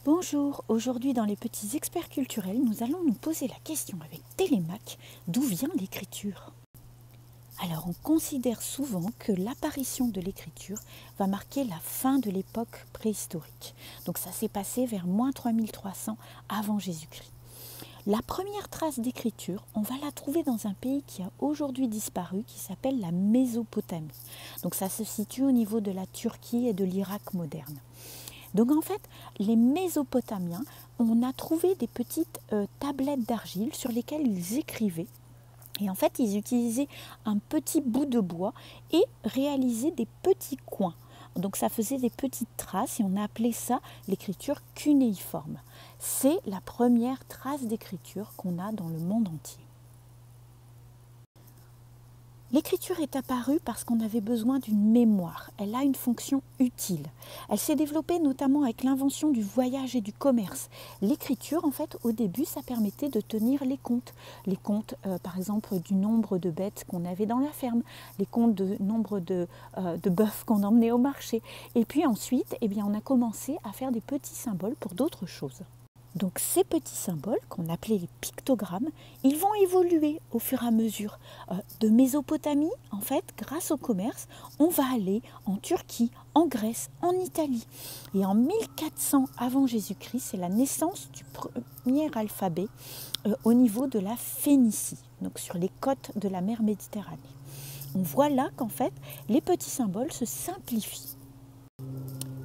Bonjour, aujourd'hui dans les petits experts culturels, nous allons nous poser la question avec Télémaque, d'où vient l'écriture? Alors on considère souvent que l'apparition de l'écriture va marquer la fin de l'époque préhistorique. Donc ça s'est passé vers moins 3300 avant Jésus-Christ. La première trace d'écriture, on va la trouver dans un pays qui a aujourd'hui disparu, qui s'appelle la Mésopotamie. Donc ça se situe au niveau de la Turquie et de l'Irak moderne. Donc en fait, les Mésopotamiens, on a trouvé des petites tablettes d'argile sur lesquelles ils écrivaient. Et en fait, ils utilisaient un petit bout de bois et réalisaient des petits coins. Donc ça faisait des petites traces et on a appelé ça l'écriture cunéiforme. C'est la première trace d'écriture qu'on a dans le monde entier. L'écriture est apparue parce qu'on avait besoin d'une mémoire. Elle a une fonction utile. Elle s'est développée notamment avec l'invention du voyage et du commerce. L'écriture, en fait, au début, ça permettait de tenir les comptes. Les comptes, par exemple, du nombre de bêtes qu'on avait dans la ferme, les comptes du nombre de bœufs qu'on emmenait au marché. Et puis ensuite, on a commencé à faire des petits symboles pour d'autres choses. Donc ces petits symboles, qu'on appelait les pictogrammes, ils vont évoluer au fur et à mesure. De Mésopotamie, en fait, grâce au commerce, on va aller en Turquie, en Grèce, en Italie. Et en 1400 avant Jésus-Christ, c'est la naissance du premier alphabet au niveau de la Phénicie, donc sur les côtes de la mer Méditerranée. On voit là qu'en fait, les petits symboles se simplifient.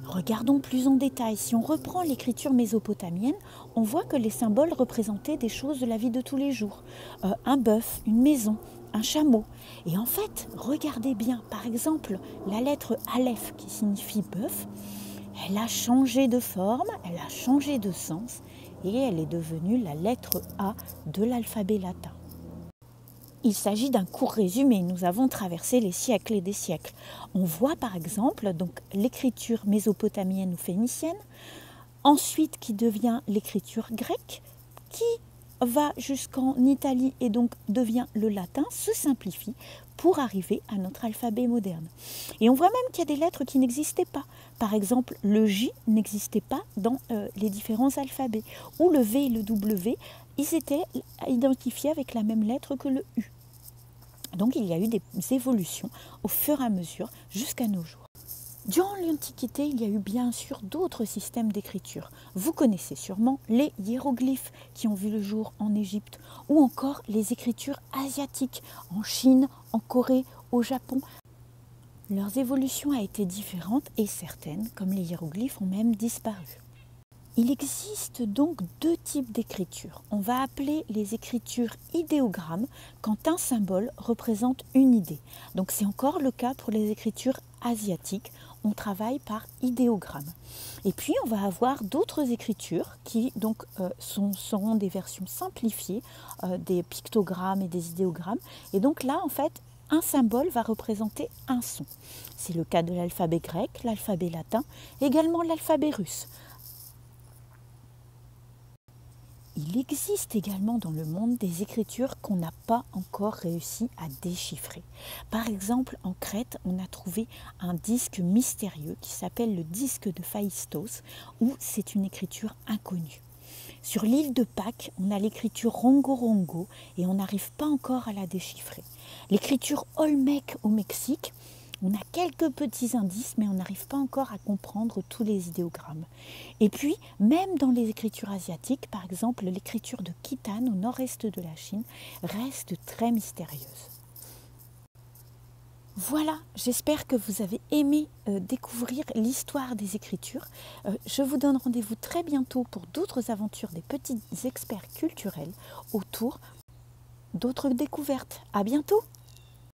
Regardons plus en détail. Si on reprend l'écriture mésopotamienne, on voit que les symboles représentaient des choses de la vie de tous les jours. Un bœuf, une maison, un chameau. Et en fait, regardez bien, par exemple, la lettre Aleph qui signifie bœuf, elle a changé de forme, elle a changé de sens et elle est devenue la lettre A de l'alphabet latin. Il s'agit d'un court résumé, nous avons traversé les siècles et des siècles. On voit par exemple donc, l'écriture mésopotamienne ou phénicienne, ensuite qui devient l'écriture grecque, qui va jusqu'en Italie et donc devient le latin, se simplifie pour arriver à notre alphabet moderne. Et on voit même qu'il y a des lettres qui n'existaient pas. Par exemple, le J n'existait pas dans les différents alphabets, ou le V et le W, ils étaient identifiés avec la même lettre que le U. Donc il y a eu des évolutions au fur et à mesure jusqu'à nos jours. Durant l'Antiquité, il y a eu bien sûr d'autres systèmes d'écriture. Vous connaissez sûrement les hiéroglyphes qui ont vu le jour en Égypte, ou encore les écritures asiatiques en Chine, en Corée, au Japon. Leur évolution a été différente et certaines, comme les hiéroglyphes, ont même disparu. Il existe donc deux types d'écriture. On va appeler les écritures idéogrammes quand un symbole représente une idée. Donc c'est encore le cas pour les écritures asiatiques. On travaille par idéogramme. Et puis on va avoir d'autres écritures qui donc seront des versions simplifiées des pictogrammes et des idéogrammes. Et donc là en fait un symbole va représenter un son. C'est le cas de l'alphabet grec, l'alphabet latin, également l'alphabet russe. Il existe également dans le monde des écritures qu'on n'a pas encore réussi à déchiffrer. Par exemple, en Crète, on a trouvé un disque mystérieux qui s'appelle le disque de Phaistos, où c'est une écriture inconnue. Sur l'île de Pâques, on a l'écriture Rongo-Rongo et on n'arrive pas encore à la déchiffrer. L'écriture Olmec au Mexique, on a quelques petits indices, mais on n'arrive pas encore à comprendre tous les idéogrammes. Et puis, même dans les écritures asiatiques, par exemple, l'écriture de Khitan au nord-est de la Chine reste très mystérieuse. Voilà, j'espère que vous avez aimé découvrir l'histoire des écritures. Je vous donne rendez-vous très bientôt pour d'autres aventures des petits experts culturels autour d'autres découvertes. À bientôt!